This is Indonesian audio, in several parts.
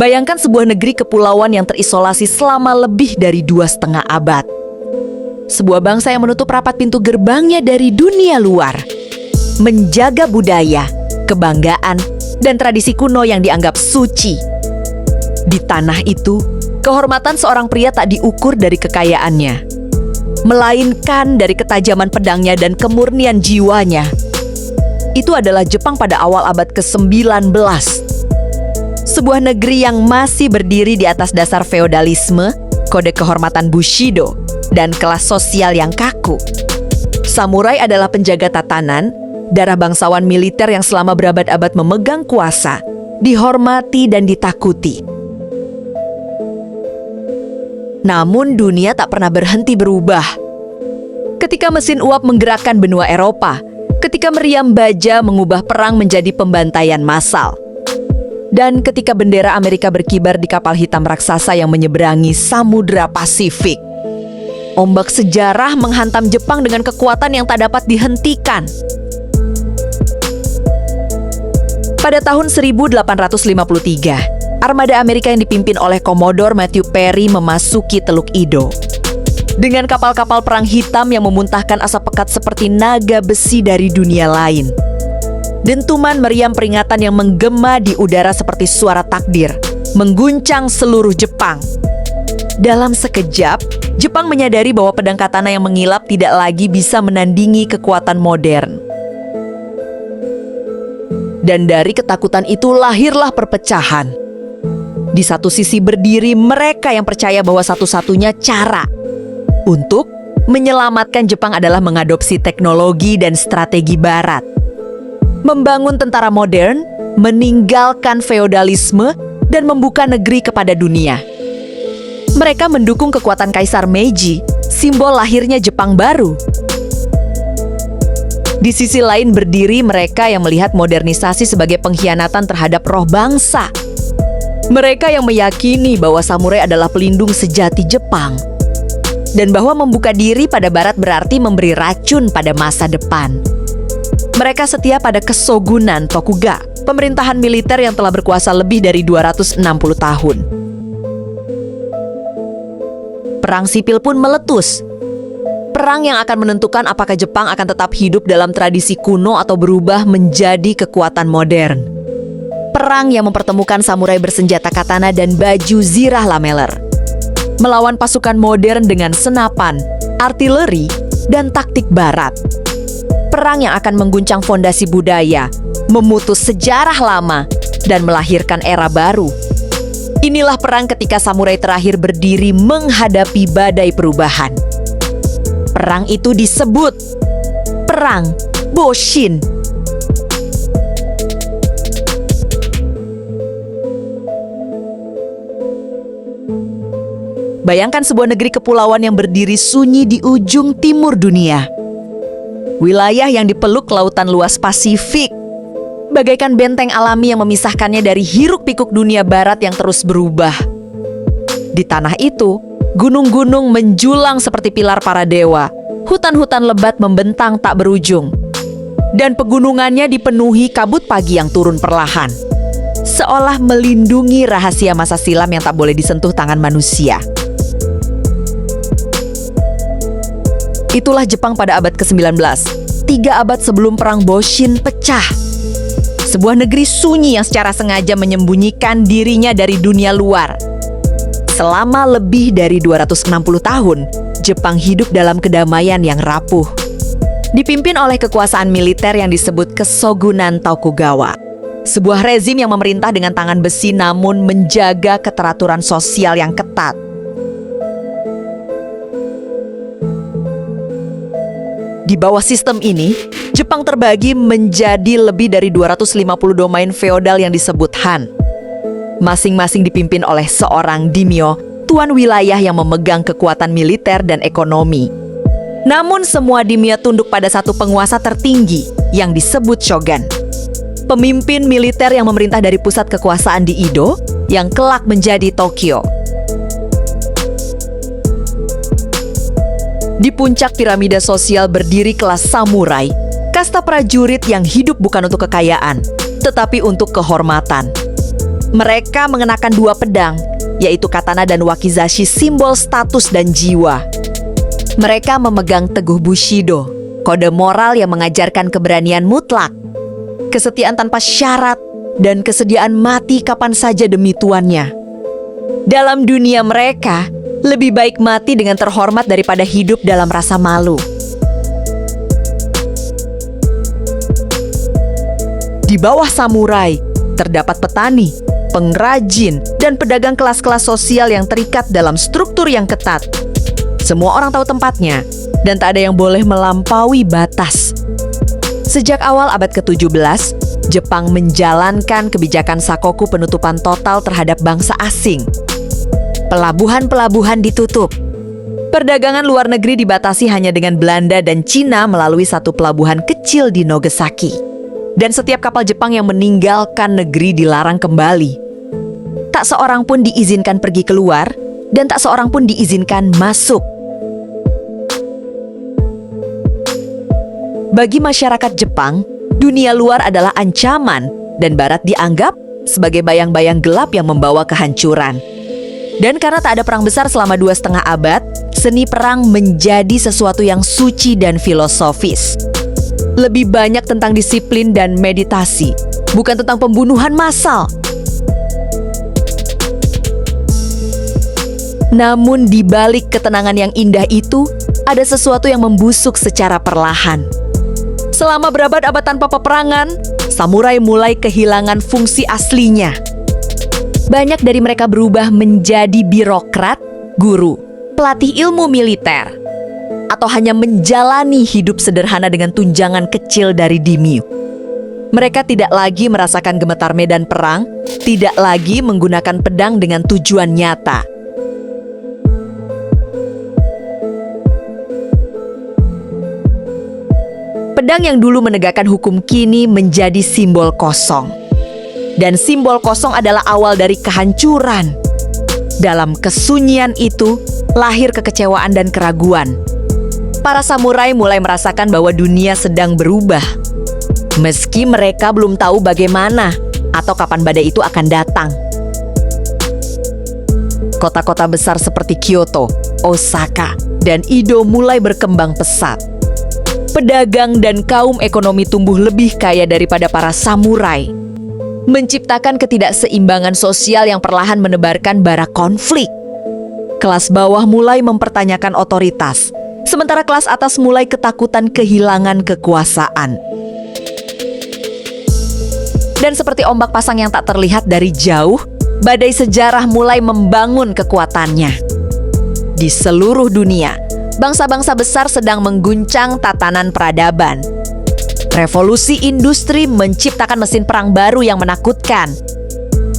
Bayangkan sebuah negeri kepulauan yang terisolasi selama lebih dari 2,5 abad. Sebuah bangsa yang menutup rapat pintu gerbangnya dari dunia luar. Menjaga budaya, kebanggaan, dan tradisi kuno yang dianggap suci. Di tanah itu, kehormatan seorang pria tak diukur dari kekayaannya, melainkan dari ketajaman pedangnya dan kemurnian jiwanya. Itu adalah Jepang pada awal abad ke-19. Sebuah negeri yang masih berdiri di atas dasar feodalisme, kode kehormatan Bushido, dan kelas sosial yang kaku. Samurai adalah penjaga tatanan, darah bangsawan militer yang selama berabad-abad memegang kuasa, dihormati dan ditakuti. Namun dunia tak pernah berhenti berubah. Ketika mesin uap menggerakkan benua Eropa, ketika meriam baja mengubah perang menjadi pembantaian massal, dan ketika bendera Amerika berkibar di kapal hitam raksasa yang menyeberangi Samudra Pasifik, ombak sejarah menghantam Jepang dengan kekuatan yang tak dapat dihentikan. Pada tahun 1853, armada Amerika yang dipimpin oleh Commodore Matthew Perry memasuki Teluk Edo. Dengan kapal-kapal perang hitam yang memuntahkan asap pekat seperti naga besi dari dunia lain. Dentuman meriam peringatan yang menggema di udara seperti suara takdir, mengguncang seluruh Jepang. Dalam sekejap, Jepang menyadari bahwa pedang katana yang mengilap tidak lagi bisa menandingi kekuatan modern. Dan dari ketakutan itu lahirlah perpecahan. Di satu sisi berdiri mereka yang percaya bahwa satu-satunya cara untuk menyelamatkan Jepang adalah mengadopsi teknologi dan strategi Barat. Membangun tentara modern, meninggalkan feodalisme, dan membuka negeri kepada dunia. Mereka mendukung kekuatan Kaisar Meiji, simbol lahirnya Jepang baru. Di sisi lain berdiri mereka yang melihat modernisasi sebagai pengkhianatan terhadap roh bangsa. Mereka yang meyakini bahwa samurai adalah pelindung sejati Jepang. Dan bahwa membuka diri pada Barat berarti memberi racun pada masa depan. Mereka setia pada kesogunan Tokuga, pemerintahan militer yang telah berkuasa lebih dari 260 tahun. Perang sipil pun meletus. Perang yang akan menentukan apakah Jepang akan tetap hidup dalam tradisi kuno atau berubah menjadi kekuatan modern. Perang yang mempertemukan samurai bersenjata katana dan baju zirah lameller, melawan pasukan modern dengan senapan, artileri, dan taktik Barat. Perang yang akan mengguncang fondasi budaya, memutus sejarah lama, dan melahirkan era baru. Inilah perang ketika samurai terakhir berdiri menghadapi badai perubahan. Perang itu disebut Perang Boshin. Bayangkan sebuah negeri kepulauan yang berdiri sunyi di ujung timur dunia. Wilayah yang dipeluk lautan luas Pasifik, bagaikan benteng alami yang memisahkannya dari hiruk-pikuk dunia Barat yang terus berubah. Di tanah itu, gunung-gunung menjulang seperti pilar para dewa, hutan-hutan lebat membentang tak berujung, dan pegunungannya dipenuhi kabut pagi yang turun perlahan, seolah melindungi rahasia masa silam yang tak boleh disentuh tangan manusia. Itulah Jepang pada abad ke-19, 3 abad sebelum perang Boshin pecah. Sebuah negeri sunyi yang secara sengaja menyembunyikan dirinya dari dunia luar. Selama lebih dari 260 tahun, Jepang hidup dalam kedamaian yang rapuh. Dipimpin oleh kekuasaan militer yang disebut Kesogunan Tokugawa. Sebuah rezim yang memerintah dengan tangan besi namun menjaga keteraturan sosial yang ketat. Di bawah sistem ini, Jepang terbagi menjadi lebih dari 250 domain feodal yang disebut Han. Masing-masing dipimpin oleh seorang daimyo, tuan wilayah yang memegang kekuatan militer dan ekonomi. Namun semua daimyo tunduk pada satu penguasa tertinggi yang disebut shogun. Pemimpin militer yang memerintah dari pusat kekuasaan di Edo yang kelak menjadi Tokyo. Di puncak piramida sosial berdiri kelas samurai, kasta prajurit yang hidup bukan untuk kekayaan, tetapi untuk kehormatan. Mereka mengenakan dua pedang, yaitu katana dan wakizashi, simbol status dan jiwa. Mereka memegang teguh Bushido, kode moral yang mengajarkan keberanian mutlak, kesetiaan tanpa syarat, dan kesediaan mati kapan saja demi tuannya. Dalam dunia mereka, lebih baik mati dengan terhormat daripada hidup dalam rasa malu. Di bawah samurai, terdapat petani, pengrajin, dan pedagang kelas-kelas sosial yang terikat dalam struktur yang ketat. Semua orang tahu tempatnya, dan tak ada yang boleh melampaui batas. Sejak awal abad ke-17, Jepang menjalankan kebijakan sakoku penutupan total terhadap bangsa asing. Pelabuhan-pelabuhan ditutup. Perdagangan luar negeri dibatasi hanya dengan Belanda dan Cina melalui satu pelabuhan kecil di Nagasaki. Dan setiap kapal Jepang yang meninggalkan negeri dilarang kembali. Tak seorang pun diizinkan pergi keluar, dan tak seorang pun diizinkan masuk. Bagi masyarakat Jepang, dunia luar adalah ancaman, dan Barat dianggap sebagai bayang-bayang gelap yang membawa kehancuran. Dan karena tak ada perang besar selama 2,5 abad, seni perang menjadi sesuatu yang suci dan filosofis. Lebih banyak tentang disiplin dan meditasi, bukan tentang pembunuhan massal. Namun di balik ketenangan yang indah itu, ada sesuatu yang membusuk secara perlahan. Selama berabad-abad tanpa peperangan, samurai mulai kehilangan fungsi aslinya. Banyak dari mereka berubah menjadi birokrat, guru, pelatih ilmu militer, atau hanya menjalani hidup sederhana dengan tunjangan kecil dari daimyo. Mereka tidak lagi merasakan gemetar medan perang, tidak lagi menggunakan pedang dengan tujuan nyata. Pedang yang dulu menegakkan hukum kini menjadi simbol kosong. Dan simbol kosong adalah awal dari kehancuran. Dalam kesunyian itu, lahir kekecewaan dan keraguan. Para samurai mulai merasakan bahwa dunia sedang berubah. Meski mereka belum tahu bagaimana atau kapan badai itu akan datang. Kota-kota besar seperti Kyoto, Osaka, dan Edo mulai berkembang pesat. Pedagang dan kaum ekonomi tumbuh lebih kaya daripada para samurai, menciptakan ketidakseimbangan sosial yang perlahan menebarkan bara konflik. Kelas bawah mulai mempertanyakan otoritas, sementara kelas atas mulai ketakutan kehilangan kekuasaan. Dan seperti ombak pasang yang tak terlihat dari jauh, badai sejarah mulai membangun kekuatannya. Di seluruh dunia, bangsa-bangsa besar sedang mengguncang tatanan peradaban. Revolusi industri menciptakan mesin perang baru yang menakutkan.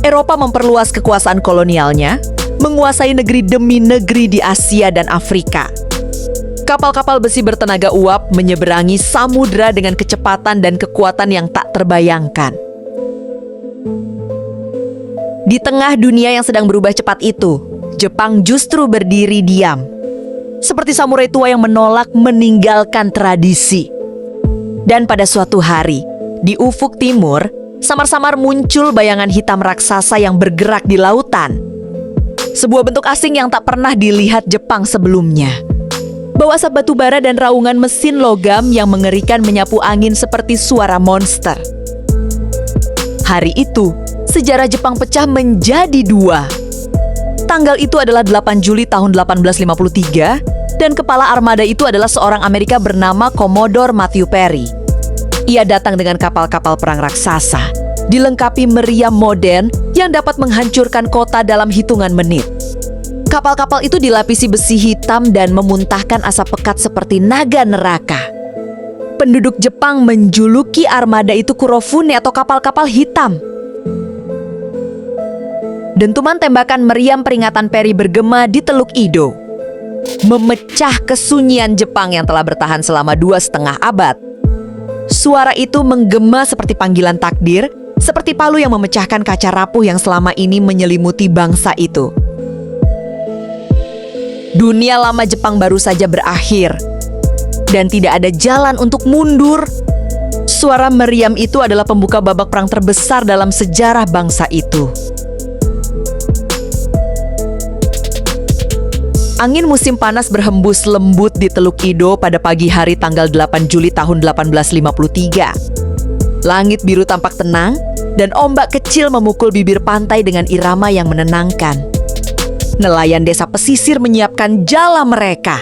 Eropa memperluas kekuasaan kolonialnya, menguasai negeri demi negeri di Asia dan Afrika. Kapal-kapal besi bertenaga uap menyeberangi samudra dengan kecepatan dan kekuatan yang tak terbayangkan. Di tengah dunia yang sedang berubah cepat itu, Jepang justru berdiri diam. Seperti samurai tua yang menolak meninggalkan tradisi. Dan pada suatu hari, di ufuk timur, samar-samar muncul bayangan hitam raksasa yang bergerak di lautan. Sebuah bentuk asing yang tak pernah dilihat Jepang sebelumnya. Bawa asap batu bara dan raungan mesin logam yang mengerikan menyapu angin seperti suara monster. Hari itu, sejarah Jepang pecah menjadi dua. Tanggal itu adalah 8 Juli tahun 1853, dan kepala armada itu adalah seorang Amerika bernama Commodore Matthew Perry. Ia datang dengan kapal-kapal perang raksasa, dilengkapi meriam modern yang dapat menghancurkan kota dalam hitungan menit. Kapal-kapal itu dilapisi besi hitam dan memuntahkan asap pekat seperti naga neraka. Penduduk Jepang menjuluki armada itu Kurofune atau kapal-kapal hitam. Dentuman tembakan meriam peringatan Perry bergema di Teluk Edo, memecah kesunyian Jepang yang telah bertahan selama 2,5 abad. Suara itu menggema seperti panggilan takdir, seperti palu yang memecahkan kaca rapuh yang selama ini menyelimuti bangsa itu. Dunia lama Jepang baru saja berakhir, dan tidak ada jalan untuk mundur. Suara meriam itu adalah pembuka babak perang terbesar dalam sejarah bangsa itu. Angin musim panas berhembus lembut di Teluk Edo pada pagi hari tanggal 8 Juli tahun 1853. Langit biru tampak tenang dan ombak kecil memukul bibir pantai dengan irama yang menenangkan. Nelayan desa pesisir menyiapkan jala mereka.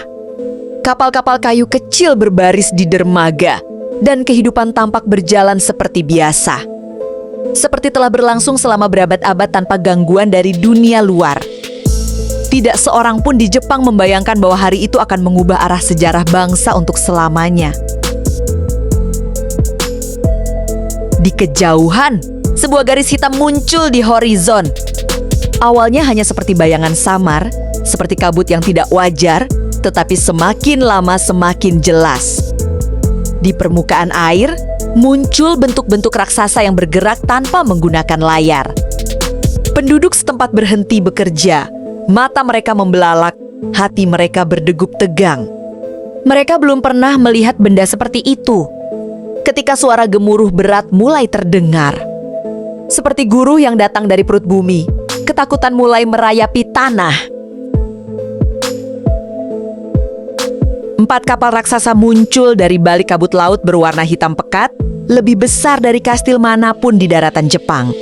Kapal-kapal kayu kecil berbaris di dermaga dan kehidupan tampak berjalan seperti biasa. Seperti telah berlangsung selama berabad-abad tanpa gangguan dari dunia luar. Tidak seorang pun di Jepang membayangkan bahwa hari itu akan mengubah arah sejarah bangsa untuk selamanya. Di kejauhan, sebuah garis hitam muncul di horizon. Awalnya hanya seperti bayangan samar, seperti kabut yang tidak wajar, tetapi semakin lama semakin jelas. Di permukaan air, muncul bentuk-bentuk raksasa yang bergerak tanpa menggunakan layar. Penduduk setempat berhenti bekerja. Mata mereka membelalak, hati mereka berdegup tegang. Mereka belum pernah melihat benda seperti itu. Ketika suara gemuruh berat mulai terdengar, seperti guru yang datang dari perut bumi, ketakutan mulai merayapi tanah. 4 kapal raksasa muncul dari balik kabut laut berwarna hitam pekat, lebih besar dari kastil manapun di daratan Jepang.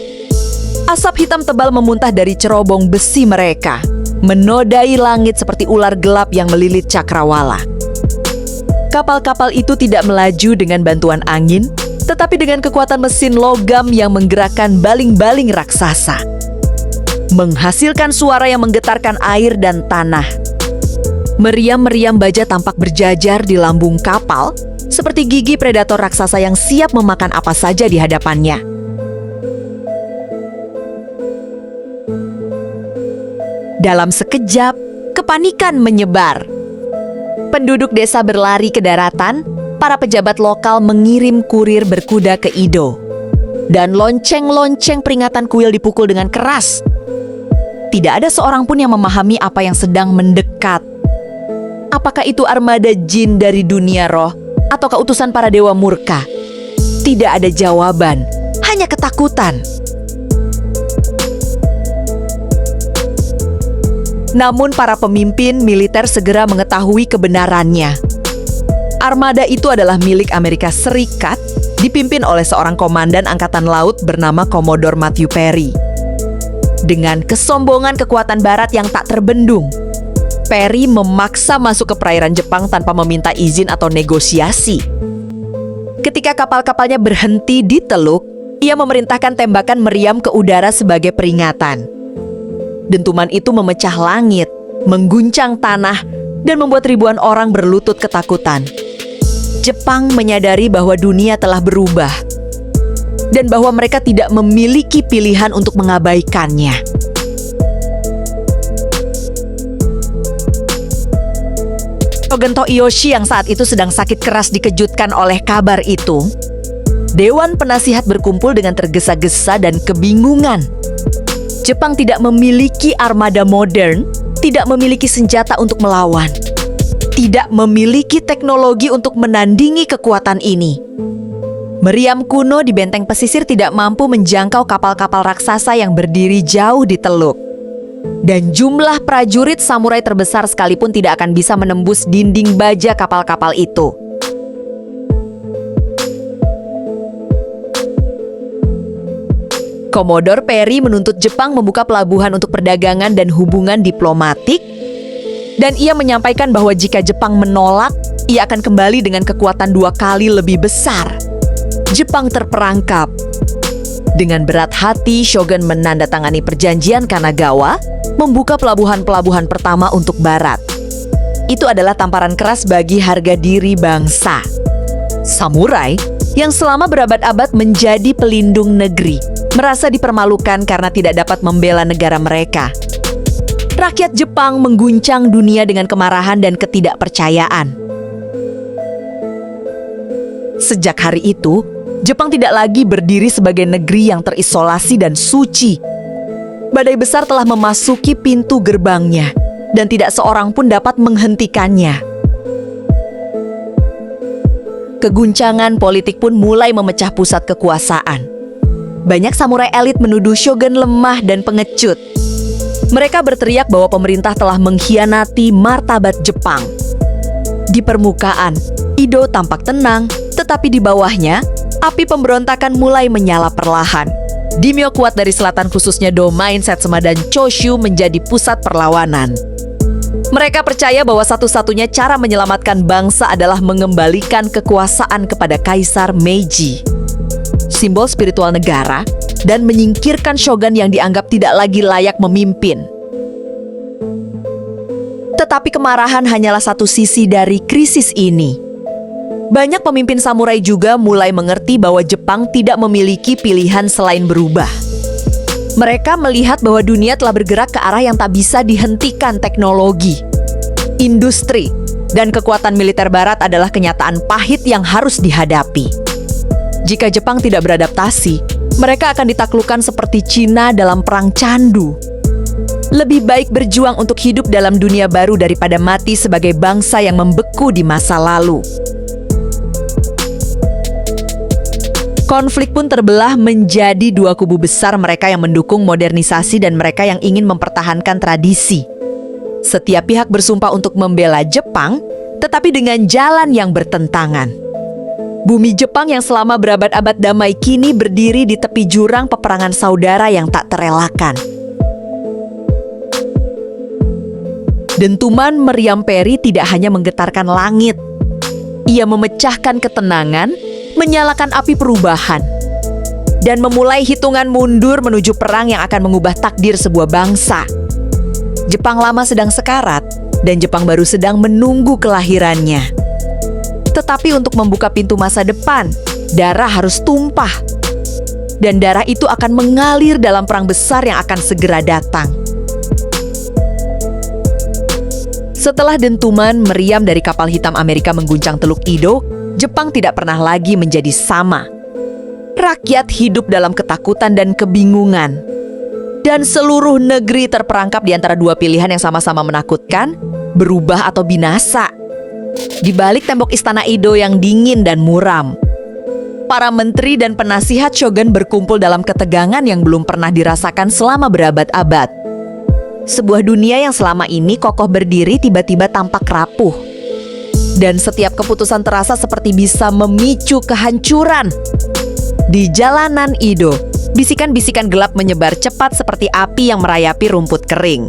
Asap hitam tebal memuntah dari cerobong besi mereka, menodai langit seperti ular gelap yang melilit cakrawala. Kapal-kapal itu tidak melaju dengan bantuan angin, tetapi dengan kekuatan mesin logam yang menggerakkan baling-baling raksasa. Menghasilkan suara yang menggetarkan air dan tanah. Meriam-meriam baja tampak berjajar di lambung kapal, seperti gigi predator raksasa yang siap memakan apa saja di hadapannya. Dalam sekejap, kepanikan menyebar. Penduduk desa berlari ke daratan, para pejabat lokal mengirim kurir berkuda ke Edo. Dan lonceng-lonceng peringatan kuil dipukul dengan keras. Tidak ada seorang pun yang memahami apa yang sedang mendekat. Apakah itu armada jin dari dunia roh, ataukah utusan para dewa murka? Tidak ada jawaban, hanya ketakutan. Namun para pemimpin militer segera mengetahui kebenarannya. Armada itu adalah milik Amerika Serikat, dipimpin oleh seorang komandan angkatan laut bernama Commodore Matthew Perry. Dengan kesombongan kekuatan barat yang tak terbendung, Perry memaksa masuk ke perairan Jepang tanpa meminta izin atau negosiasi. Ketika kapal-kapalnya berhenti di teluk, ia memerintahkan tembakan meriam ke udara sebagai peringatan. Dentuman itu memecah langit, mengguncang tanah, dan membuat ribuan orang berlutut ketakutan. Jepang menyadari bahwa dunia telah berubah, dan bahwa mereka tidak memiliki pilihan untuk mengabaikannya. Shogun Toyoshi yang saat itu sedang sakit keras dikejutkan oleh kabar itu. Dewan penasihat berkumpul dengan tergesa-gesa dan kebingungan. Jepang tidak memiliki armada modern, tidak memiliki senjata untuk melawan, tidak memiliki teknologi untuk menandingi kekuatan ini. Meriam kuno di benteng pesisir tidak mampu menjangkau kapal-kapal raksasa yang berdiri jauh di teluk. Dan jumlah prajurit samurai terbesar sekalipun tidak akan bisa menembus dinding baja kapal-kapal itu. Commodore Perry menuntut Jepang membuka pelabuhan untuk perdagangan dan hubungan diplomatik, dan ia menyampaikan bahwa jika Jepang menolak, ia akan kembali dengan kekuatan 2 kali lebih besar. Jepang terperangkap. Dengan berat hati, Shogun menandatangani perjanjian Kanagawa, membuka pelabuhan-pelabuhan pertama untuk Barat. Itu adalah tamparan keras bagi harga diri bangsa. Samurai yang selama berabad-abad menjadi pelindung negeri, merasa dipermalukan karena tidak dapat membela negara mereka. Rakyat Jepang mengguncang dunia dengan kemarahan dan ketidakpercayaan. Sejak hari itu, Jepang tidak lagi berdiri sebagai negeri yang terisolasi dan suci. Badai besar telah memasuki pintu gerbangnya, dan tidak seorang pun dapat menghentikannya. Keguncangan politik pun mulai memecah pusat kekuasaan. Banyak samurai elit menuduh shogun lemah dan pengecut. Mereka berteriak bahwa pemerintah telah mengkhianati martabat Jepang. Di permukaan, Edo tampak tenang, tetapi di bawahnya, api pemberontakan mulai menyala perlahan. Daimyo kuat dari selatan khususnya Domain, Satsuma, dan Choshu menjadi pusat perlawanan. Mereka percaya bahwa satu-satunya cara menyelamatkan bangsa adalah mengembalikan kekuasaan kepada Kaisar Meiji, simbol spiritual negara, dan menyingkirkan shogun yang dianggap tidak lagi layak memimpin. Tetapi kemarahan hanyalah satu sisi dari krisis ini. Banyak pemimpin samurai juga mulai mengerti bahwa Jepang tidak memiliki pilihan selain berubah. Mereka melihat bahwa dunia telah bergerak ke arah yang tak bisa dihentikan. Teknologi, industri, dan kekuatan militer barat adalah kenyataan pahit yang harus dihadapi. Jika Jepang tidak beradaptasi, mereka akan ditaklukkan seperti Cina dalam perang candu. Lebih baik berjuang untuk hidup dalam dunia baru daripada mati sebagai bangsa yang membeku di masa lalu. Konflik pun terbelah menjadi dua kubu besar, mereka yang mendukung modernisasi dan mereka yang ingin mempertahankan tradisi. Setiap pihak bersumpah untuk membela Jepang, tetapi dengan jalan yang bertentangan. Bumi Jepang yang selama berabad-abad damai kini berdiri di tepi jurang peperangan saudara yang tak terelakkan. Dentuman meriam peri tidak hanya menggetarkan langit. Ia memecahkan ketenangan, menyalakan api perubahan, dan memulai hitungan mundur menuju perang yang akan mengubah takdir sebuah bangsa. Jepang lama sedang sekarat, dan Jepang baru sedang menunggu kelahirannya. Tetapi untuk membuka pintu masa depan, darah harus tumpah. Dan darah itu akan mengalir dalam perang besar yang akan segera datang. Setelah dentuman meriam dari kapal hitam Amerika mengguncang Teluk Edo, Jepang tidak pernah lagi menjadi sama. Rakyat hidup dalam ketakutan dan kebingungan. Dan seluruh negeri terperangkap di antara dua pilihan yang sama-sama menakutkan, berubah atau binasa. Di balik tembok istana Edo yang dingin dan muram, para menteri dan penasihat shogun berkumpul dalam ketegangan yang belum pernah dirasakan selama berabad-abad. Sebuah dunia yang selama ini kokoh berdiri tiba-tiba tampak rapuh. Dan setiap keputusan terasa seperti bisa memicu kehancuran. Di jalanan Edo, bisikan-bisikan gelap menyebar cepat seperti api yang merayapi rumput kering.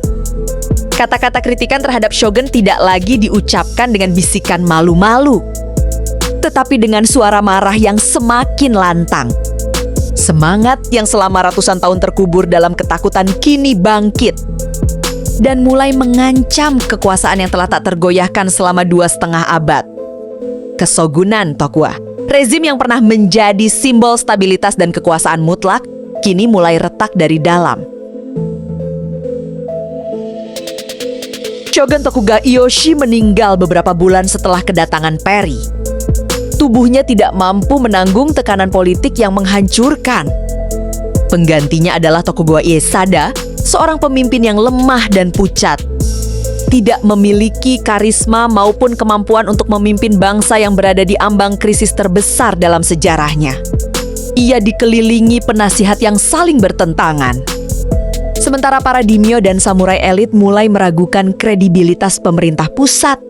Kata-kata kritikan terhadap shogun tidak lagi diucapkan dengan bisikan malu-malu, tetapi dengan suara marah yang semakin lantang. Semangat yang selama ratusan tahun terkubur dalam ketakutan kini bangkit dan mulai mengancam kekuasaan yang telah tak tergoyahkan selama 2,5 abad. Kesogunan Tokugawa, rezim yang pernah menjadi simbol stabilitas dan kekuasaan mutlak, kini mulai retak dari dalam. Shogun Tokugawa Ieyasu meninggal beberapa bulan setelah kedatangan Perry. Tubuhnya tidak mampu menanggung tekanan politik yang menghancurkan. Penggantinya adalah Tokugawa Ieyasu, seorang pemimpin yang lemah dan pucat. Tidak memiliki karisma maupun kemampuan untuk memimpin bangsa yang berada di ambang krisis terbesar dalam sejarahnya. Ia dikelilingi penasihat yang saling bertentangan. Sementara para daimyo dan samurai elit mulai meragukan kredibilitas pemerintah pusat.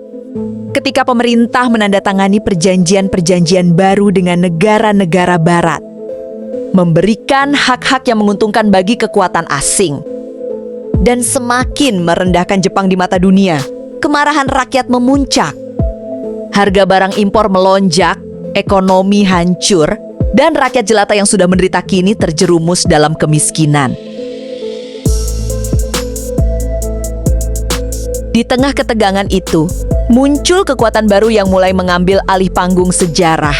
Ketika pemerintah menandatangani perjanjian-perjanjian baru dengan negara-negara barat, memberikan hak-hak yang menguntungkan bagi kekuatan asing, dan semakin merendahkan Jepang di mata dunia, kemarahan rakyat memuncak. Harga barang impor melonjak, ekonomi hancur, dan rakyat jelata yang sudah menderita kini terjerumus dalam kemiskinan. Di tengah ketegangan itu, muncul kekuatan baru yang mulai mengambil alih panggung sejarah.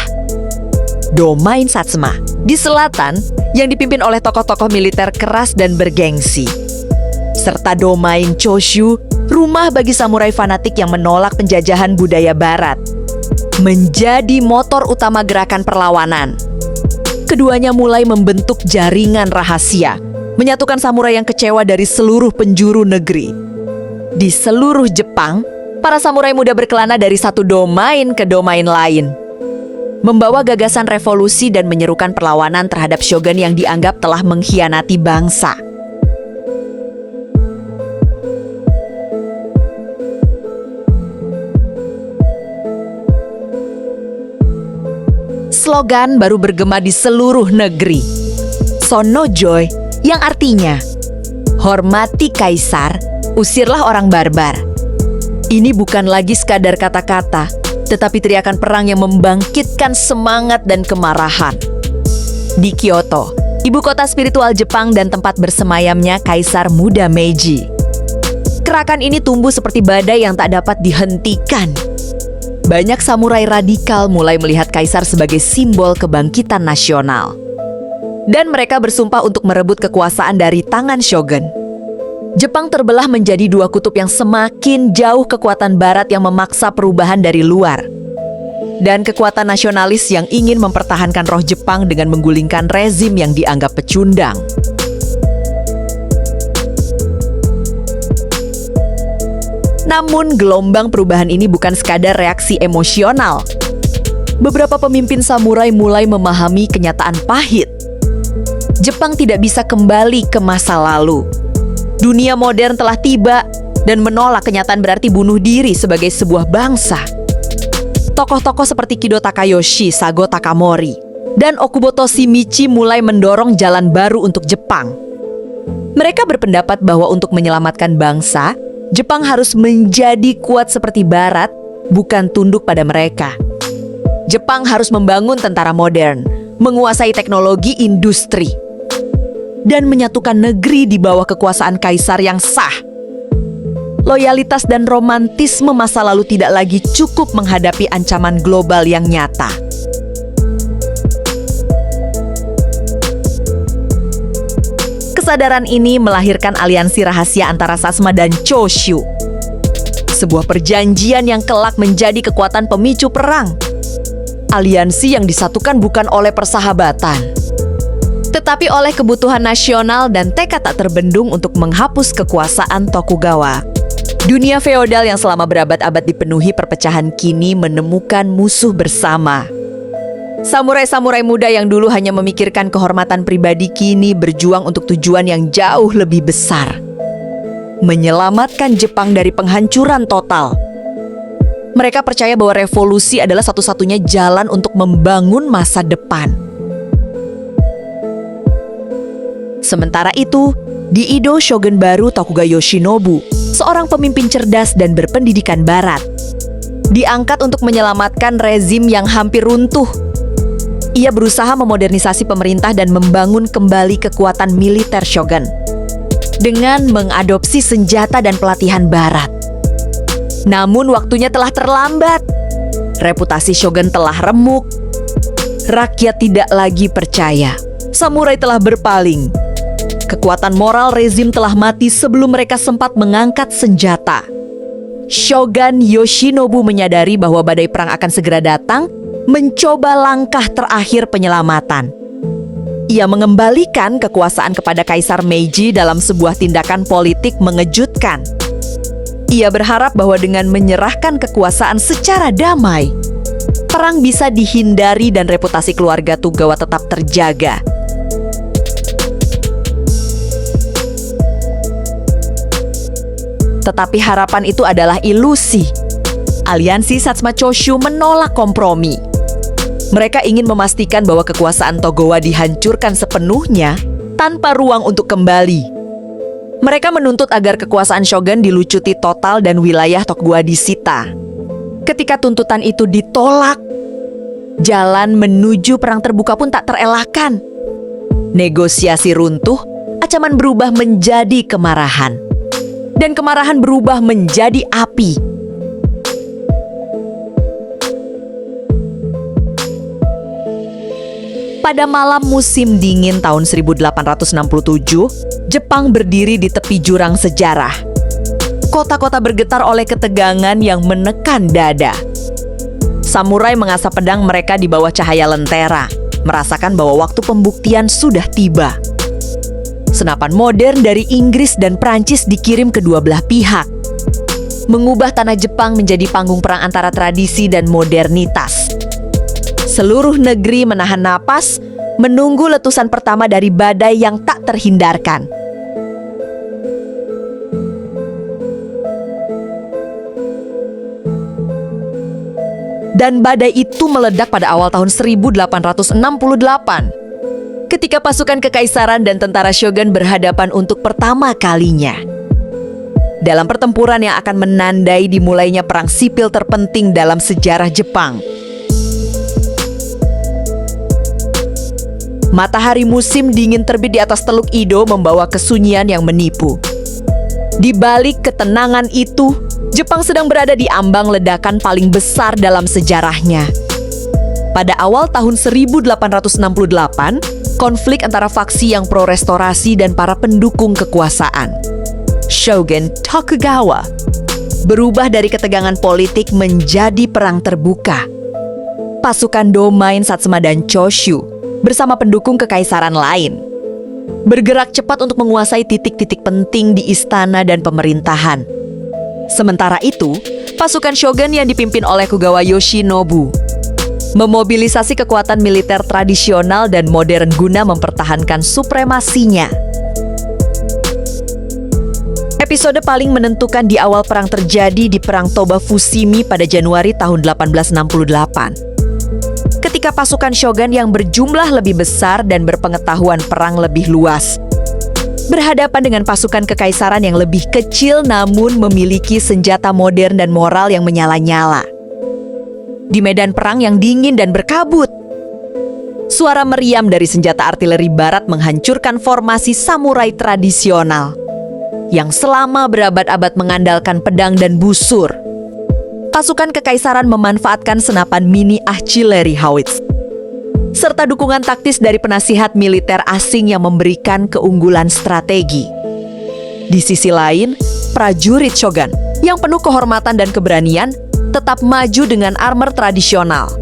Domain Satsuma di selatan yang dipimpin oleh tokoh-tokoh militer keras dan bergengsi, serta Domain Choshu, rumah bagi samurai fanatik yang menolak penjajahan budaya barat, menjadi motor utama gerakan perlawanan. Keduanya mulai membentuk jaringan rahasia, menyatukan samurai yang kecewa dari seluruh penjuru negeri. Di seluruh Jepang, para samurai muda berkelana dari satu domain ke domain lain, membawa gagasan revolusi dan menyerukan perlawanan terhadap shogun yang dianggap telah mengkhianati bangsa. slogan baru bergema di seluruh negeri. Sonojoi, yang artinya hormati kaisar, usirlah orang barbar. Ini bukan lagi sekadar kata-kata, tetapi teriakan perang yang membangkitkan semangat dan kemarahan. Di Kyoto, ibu kota spiritual Jepang dan tempat bersemayamnya Kaisar Muda Meiji, gerakan ini tumbuh seperti badai yang tak dapat dihentikan. Banyak samurai radikal mulai melihat kaisar sebagai simbol kebangkitan nasional. Dan mereka bersumpah untuk merebut kekuasaan dari tangan shogun. Jepang terbelah menjadi dua kutub yang semakin jauh, kekuatan barat yang memaksa perubahan dari luar, dan kekuatan nasionalis yang ingin mempertahankan roh Jepang dengan menggulingkan rezim yang dianggap pecundang. Namun gelombang perubahan ini bukan sekadar reaksi emosional. Beberapa pemimpin samurai mulai memahami kenyataan pahit. Jepang tidak bisa kembali ke masa lalu. Dunia modern telah tiba dan menolak kenyataan berarti bunuh diri sebagai sebuah bangsa. Tokoh-tokoh seperti Kido Takayoshi, Sago Takamori, dan Okubo Toshimichi mulai mendorong jalan baru untuk Jepang. Mereka berpendapat bahwa untuk menyelamatkan bangsa, Jepang harus menjadi kuat seperti Barat, bukan tunduk pada mereka. Jepang harus membangun tentara modern, menguasai teknologi industri, dan menyatukan negeri di bawah kekuasaan kaisar yang sah. Loyalitas dan romantisme masa lalu tidak lagi cukup menghadapi ancaman global yang nyata. Kesadaran ini melahirkan aliansi rahasia antara Satsuma dan Choshu. Sebuah perjanjian yang kelak menjadi kekuatan pemicu perang. Aliansi yang disatukan bukan oleh persahabatan, tetapi oleh kebutuhan nasional dan tekad tak terbendung untuk menghapus kekuasaan Tokugawa. Dunia feodal yang selama berabad-abad dipenuhi perpecahan kini menemukan musuh bersama. Samurai-samurai muda yang dulu hanya memikirkan kehormatan pribadi kini berjuang untuk tujuan yang jauh lebih besar: menyelamatkan Jepang dari penghancuran total. Mereka percaya bahwa revolusi adalah satu-satunya jalan untuk membangun masa depan. Sementara itu, di Edo, shogun baru Tokugawa Yoshinobu, seorang pemimpin cerdas dan berpendidikan barat, diangkat untuk menyelamatkan rezim yang hampir runtuh. Ia berusaha memodernisasi pemerintah dan membangun kembali kekuatan militer shogun dengan mengadopsi senjata dan pelatihan barat. Namun waktunya telah terlambat. Reputasi shogun telah remuk. Rakyat tidak lagi percaya. Samurai telah berpaling. Kekuatan moral rezim telah mati sebelum mereka sempat mengangkat senjata. Shogun Yoshinobu menyadari bahwa badai perang akan segera datang, mencoba langkah terakhir penyelamatan. Ia mengembalikan kekuasaan kepada Kaisar Meiji dalam sebuah tindakan politik mengejutkan. Ia berharap bahwa dengan menyerahkan kekuasaan secara damai, perang bisa dihindari dan reputasi keluarga Tokugawa tetap terjaga. Tetapi harapan itu adalah ilusi. Aliansi Satsuma Choshu menolak kompromi. Mereka ingin memastikan bahwa kekuasaan Tokugawa dihancurkan sepenuhnya tanpa ruang untuk kembali. Mereka menuntut agar kekuasaan shogun dilucuti total dan wilayah Tokugawa disita. Ketika tuntutan itu ditolak, jalan menuju perang terbuka pun tak terelakkan. Negosiasi runtuh, ancaman berubah menjadi kemarahan. Dan kemarahan berubah menjadi api. Pada malam musim dingin tahun 1867, Jepang berdiri di tepi jurang sejarah. Kota-kota bergetar oleh ketegangan yang menekan dada. Samurai mengasah pedang mereka di bawah cahaya lentera, merasakan bahwa waktu pembuktian sudah tiba. Senapan modern dari Inggris dan Prancis dikirim kedua belah pihak, mengubah tanah Jepang menjadi panggung perang antara tradisi dan modernitas. Seluruh negeri menahan napas, menunggu letusan pertama dari badai yang tak terhindarkan. Dan badai itu meledak pada awal tahun 1868. Ketika pasukan kekaisaran dan tentara shogun berhadapan untuk pertama kalinya. Dalam pertempuran yang akan menandai dimulainya perang sipil terpenting dalam sejarah Jepang. Matahari musim dingin terbit di atas Teluk Edo membawa kesunyian yang menipu. Di balik ketenangan itu, Jepang sedang berada di ambang ledakan paling besar dalam sejarahnya. Pada awal tahun 1868, konflik antara faksi yang pro-restorasi dan para pendukung kekuasaan, Shogun Tokugawa, berubah dari ketegangan politik menjadi perang terbuka. Pasukan Domain Satsuma dan Choshu bersama pendukung kekaisaran lain bergerak cepat untuk menguasai titik-titik penting di istana dan pemerintahan. Sementara itu, pasukan shogun yang dipimpin oleh Kugawa Yoshinobu memobilisasi kekuatan militer tradisional dan modern guna mempertahankan supremasinya. Episode paling menentukan di awal perang terjadi di Perang Toba Fushimi pada Januari tahun 1868. Ketika pasukan shogun yang berjumlah lebih besar dan berpengetahuan perang lebih luas berhadapan dengan pasukan kekaisaran yang lebih kecil namun memiliki senjata modern dan moral yang menyala-nyala. Di medan perang yang dingin dan berkabut, suara meriam dari senjata artileri barat menghancurkan formasi samurai tradisional yang selama berabad-abad mengandalkan pedang dan busur. Pasukan kekaisaran memanfaatkan senapan mini artillery howitz serta dukungan taktis dari penasihat militer asing yang memberikan keunggulan strategi. Di sisi lain, prajurit shogun yang penuh kehormatan dan keberanian tetap maju dengan armor tradisional,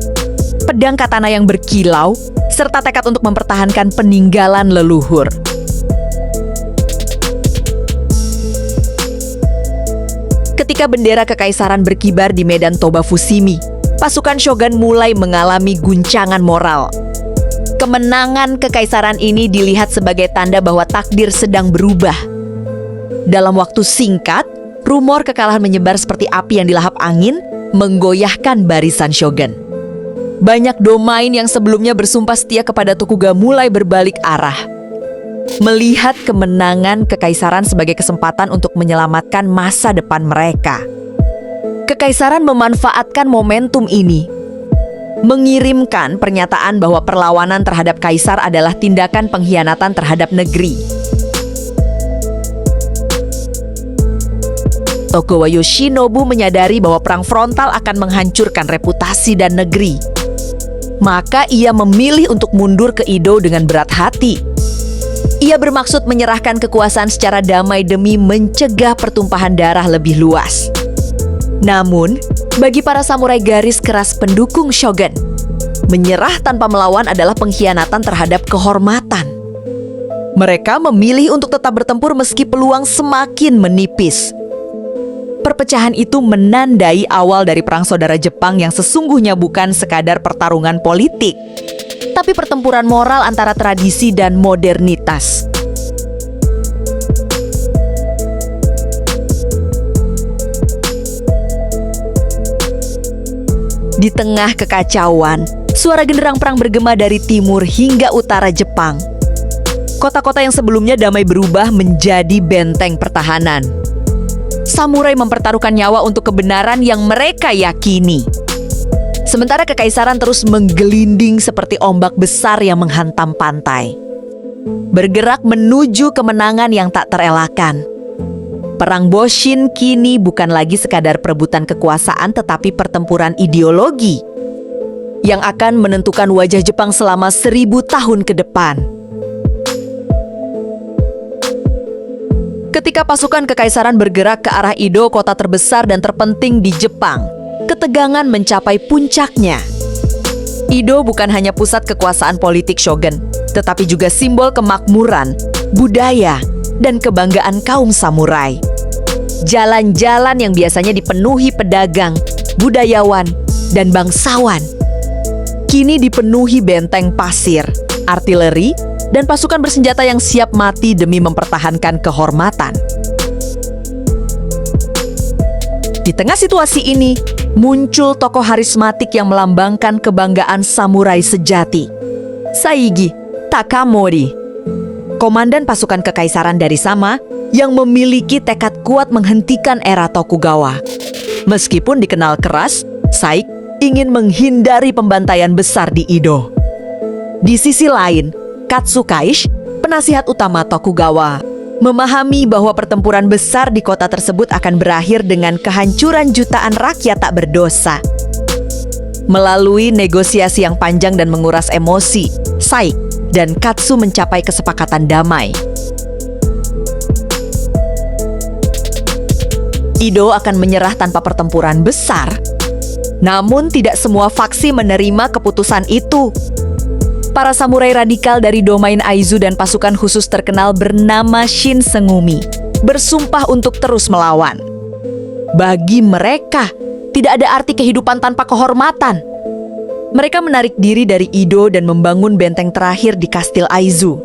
pedang katana yang berkilau, serta tekad untuk mempertahankan peninggalan leluhur. Ketika bendera kekaisaran berkibar di medan Toba Fushimi, pasukan shogun mulai mengalami guncangan moral. Kemenangan kekaisaran ini dilihat sebagai tanda bahwa takdir sedang berubah. Dalam waktu singkat, rumor kekalahan menyebar seperti api yang dilahap angin, menggoyahkan barisan shogun. Banyak domain yang sebelumnya bersumpah setia kepada Tokugawa mulai berbalik arah, melihat kemenangan kekaisaran sebagai kesempatan untuk menyelamatkan masa depan mereka. Kekaisaran memanfaatkan momentum ini, mengirimkan pernyataan bahwa perlawanan terhadap kaisar adalah tindakan pengkhianatan terhadap negeri. Tokugawa Yoshinobu menyadari bahwa perang frontal akan menghancurkan reputasi dan negeri. Maka ia memilih untuk mundur ke Edo dengan berat hati. Ia bermaksud menyerahkan kekuasaan secara damai demi mencegah pertumpahan darah lebih luas. Namun, bagi para samurai garis keras pendukung shogun, menyerah tanpa melawan adalah pengkhianatan terhadap kehormatan. Mereka memilih untuk tetap bertempur meski peluang semakin menipis. Perpecahan itu menandai awal dari perang saudara Jepang yang sesungguhnya bukan sekadar pertarungan politik, tapi pertempuran moral antara tradisi dan modernitas. Di tengah kekacauan, suara genderang perang bergema dari timur hingga utara Jepang. Kota-kota yang sebelumnya damai berubah menjadi benteng pertahanan. Samurai mempertaruhkan nyawa untuk kebenaran yang mereka yakini. Sementara kekaisaran terus menggelinding seperti ombak besar yang menghantam pantai, bergerak menuju kemenangan yang tak terelakkan. Perang Boshin kini bukan lagi sekadar perebutan kekuasaan, tetapi pertempuran ideologi yang akan menentukan wajah Jepang selama 1000 tahun ke depan. Ketika pasukan kekaisaran bergerak ke arah Edo, kota terbesar dan terpenting di Jepang, ketegangan mencapai puncaknya. Edo bukan hanya pusat kekuasaan politik shogun, tetapi juga simbol kemakmuran, budaya, dan kebanggaan kaum samurai. Jalan-jalan yang biasanya dipenuhi pedagang, budayawan, dan bangsawan kini dipenuhi benteng pasir, artileri, dan pasukan bersenjata yang siap mati demi mempertahankan kehormatan. Di tengah situasi ini, muncul tokoh harismatik yang melambangkan kebanggaan samurai sejati. Saigi Takamori, komandan pasukan kekaisaran dari Sama yang memiliki tekad kuat menghentikan era Tokugawa. Meskipun dikenal keras, Saig ingin menghindari pembantaian besar di Edo. Di sisi lain, Katsukaish, penasihat utama Tokugawa, memahami bahwa pertempuran besar di kota tersebut akan berakhir dengan kehancuran jutaan rakyat tak berdosa. Melalui negosiasi yang panjang dan menguras emosi, Saig dan Katsu mencapai kesepakatan damai. Edo akan menyerah tanpa pertempuran besar. Namun tidak semua faksi menerima keputusan itu. Para samurai radikal dari domain Aizu dan pasukan khusus terkenal bernama Shinsengumi bersumpah untuk terus melawan. Bagi mereka, tidak ada arti kehidupan tanpa kehormatan. Mereka menarik diri dari Edo dan membangun benteng terakhir di Kastil Aizu,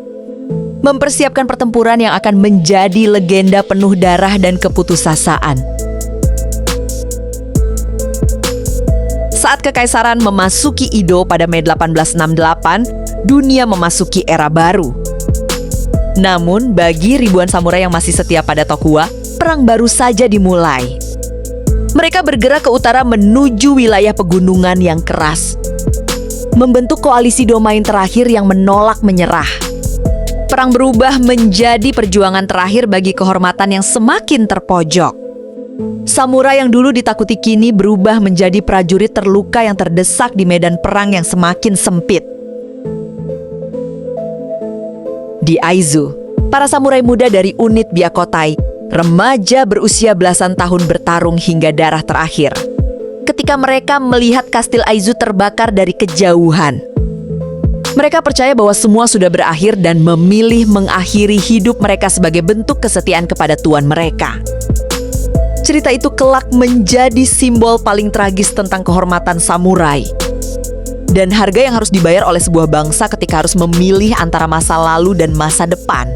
mempersiapkan pertempuran yang akan menjadi legenda penuh darah dan keputusasaan. Saat kekaisaran memasuki Edo pada Mei 1868, dunia memasuki era baru. Namun, bagi ribuan samurai yang masih setia pada Tokugawa, perang baru saja dimulai. Mereka bergerak ke utara menuju wilayah pegunungan yang keras, membentuk koalisi domain terakhir yang menolak menyerah. Perang berubah menjadi perjuangan terakhir bagi kehormatan yang semakin terpojok. Samurai yang dulu ditakuti kini berubah menjadi prajurit terluka yang terdesak di medan perang yang semakin sempit. Di Aizu, para samurai muda dari unit Byakutai, remaja berusia belasan tahun bertarung hingga darah terakhir. Ketika mereka melihat Kastil Aizu terbakar dari kejauhan, mereka percaya bahwa semua sudah berakhir dan memilih mengakhiri hidup mereka sebagai bentuk kesetiaan kepada tuan mereka. Cerita itu kelak menjadi simbol paling tragis tentang kehormatan samurai dan harga yang harus dibayar oleh sebuah bangsa ketika harus memilih antara masa lalu dan masa depan.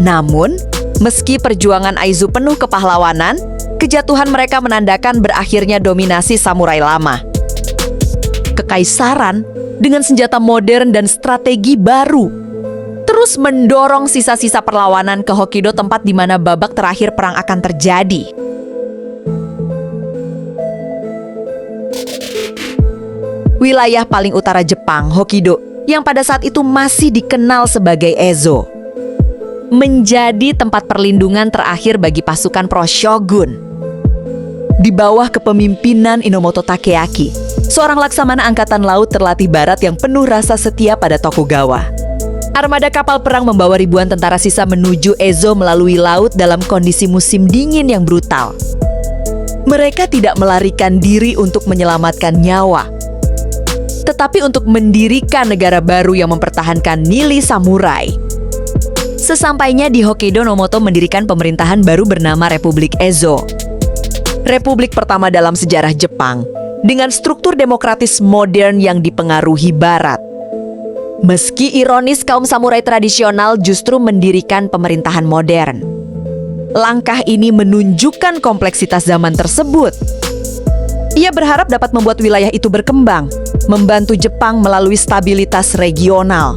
Namun, meski perjuangan Aizu penuh kepahlawanan, kejatuhan mereka menandakan berakhirnya dominasi samurai lama. Kekaisaran dengan senjata modern dan strategi baru terus mendorong sisa-sisa perlawanan ke Hokkaido, tempat di mana babak terakhir perang akan terjadi. Wilayah paling utara Jepang, Hokkaido, yang pada saat itu masih dikenal sebagai Ezo, menjadi tempat perlindungan terakhir bagi pasukan pro-shogun. Di bawah kepemimpinan Inomoto Takeaki, seorang laksamana angkatan laut terlatih barat yang penuh rasa setia pada Tokugawa. Armada kapal perang membawa ribuan tentara sisa menuju Ezo melalui laut dalam kondisi musim dingin yang brutal. Mereka tidak melarikan diri untuk menyelamatkan nyawa, tetapi untuk mendirikan negara baru yang mempertahankan nilai samurai. Sesampainya di Hokkaido, Nomoto mendirikan pemerintahan baru bernama Republik Ezo. Republik pertama dalam sejarah Jepang, dengan struktur demokratis modern yang dipengaruhi Barat. Meski ironis, kaum samurai tradisional justru mendirikan pemerintahan modern. Langkah ini menunjukkan kompleksitas zaman tersebut. Ia berharap dapat membuat wilayah itu berkembang, membantu Jepang melalui stabilitas regional,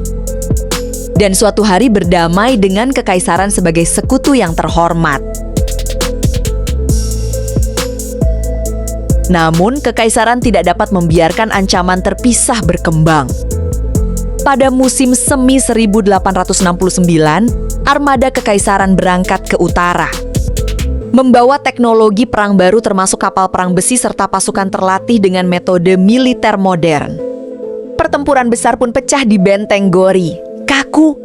dan suatu hari berdamai dengan kekaisaran sebagai sekutu yang terhormat. Namun, kekaisaran tidak dapat membiarkan ancaman terpisah berkembang. Pada musim semi 1869, armada kekaisaran berangkat ke utara, membawa teknologi perang baru termasuk kapal perang besi serta pasukan terlatih dengan metode militer modern. Pertempuran besar pun pecah di Benteng Gori, Kaku.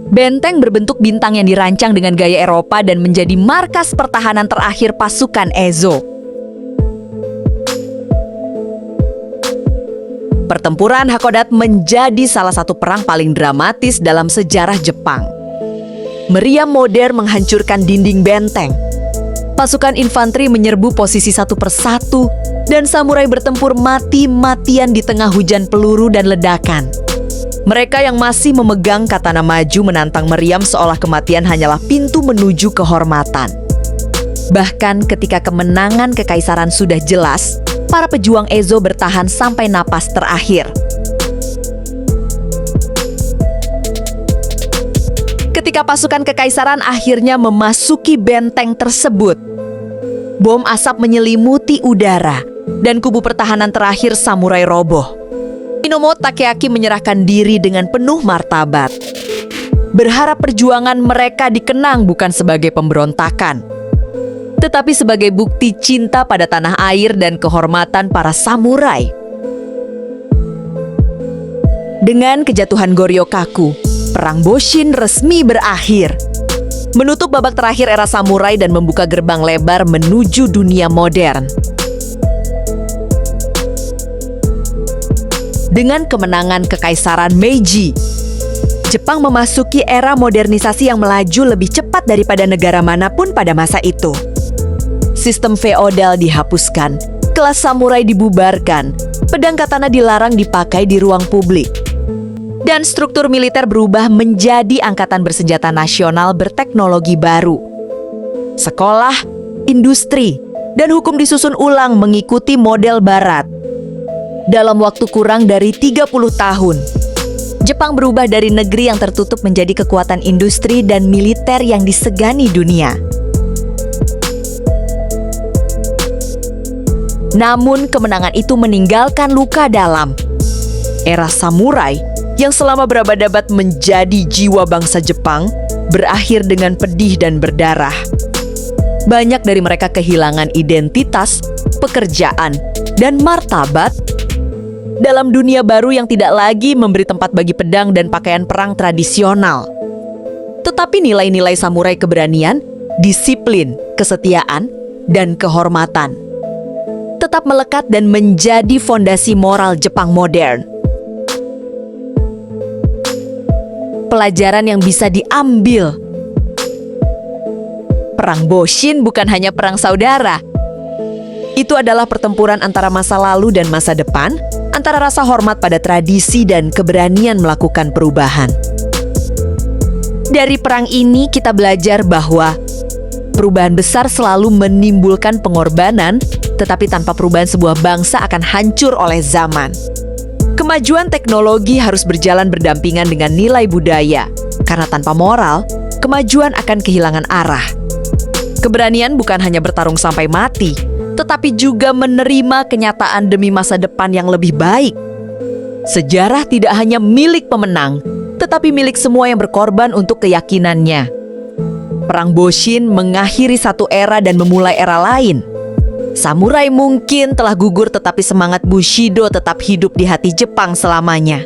Benteng berbentuk bintang yang dirancang dengan gaya Eropa dan menjadi markas pertahanan terakhir pasukan Ezo. Pertempuran Hakodate menjadi salah satu perang paling dramatis dalam sejarah Jepang. Meriam modern menghancurkan dinding benteng. Pasukan infanteri menyerbu posisi satu persatu, dan samurai bertempur mati-matian di tengah hujan peluru dan ledakan. Mereka yang masih memegang katana maju menantang meriam seolah kematian hanyalah pintu menuju kehormatan. Bahkan ketika kemenangan kekaisaran sudah jelas, para pejuang Ezo bertahan sampai napas terakhir. Ketika pasukan kekaisaran akhirnya memasuki benteng tersebut, bom asap menyelimuti udara dan kubu pertahanan terakhir samurai roboh. Inomoto Takeaki menyerahkan diri dengan penuh martabat, berharap perjuangan mereka dikenang bukan sebagai pemberontakan, tetapi sebagai bukti cinta pada tanah air dan kehormatan para samurai. Dengan kejatuhan Goryokaku, Perang Boshin resmi berakhir, menutup babak terakhir era samurai dan membuka gerbang lebar menuju dunia modern. Dengan kemenangan Kekaisaran Meiji, Jepang memasuki era modernisasi yang melaju lebih cepat daripada negara manapun pada masa itu. Sistem feodal dihapuskan, kelas samurai dibubarkan, pedang katana dilarang dipakai di ruang publik, dan struktur militer berubah menjadi angkatan bersenjata nasional berteknologi baru. Sekolah, industri, dan hukum disusun ulang mengikuti model barat. Dalam waktu kurang dari 30 tahun, Jepang berubah dari negeri yang tertutup menjadi kekuatan industri dan militer yang disegani dunia. Namun kemenangan itu meninggalkan luka dalam. Era samurai yang selama berabad-abad menjadi jiwa bangsa Jepang berakhir dengan pedih dan berdarah. Banyak dari mereka kehilangan identitas, pekerjaan, dan martabat dalam dunia baru yang tidak lagi memberi tempat bagi pedang dan pakaian perang tradisional. Tetapi nilai-nilai samurai keberanian, disiplin, kesetiaan, dan kehormatan tetap melekat dan menjadi fondasi moral Jepang modern. Pelajaran yang bisa diambil. Perang Boshin bukan hanya perang saudara. Itu adalah pertempuran antara masa lalu dan masa depan, antara rasa hormat pada tradisi dan keberanian melakukan perubahan. Dari perang ini kita belajar bahwa perubahan besar selalu menimbulkan pengorbanan, tetapi tanpa perubahan sebuah bangsa akan hancur oleh zaman. Kemajuan teknologi harus berjalan berdampingan dengan nilai budaya, karena tanpa moral, kemajuan akan kehilangan arah. Keberanian bukan hanya bertarung sampai mati, tetapi juga menerima kenyataan demi masa depan yang lebih baik. Sejarah tidak hanya milik pemenang, tetapi milik semua yang berkorban untuk keyakinannya. Perang Boshin mengakhiri satu era dan memulai era lain. Samurai mungkin telah gugur, tetapi semangat Bushido tetap hidup di hati Jepang selamanya.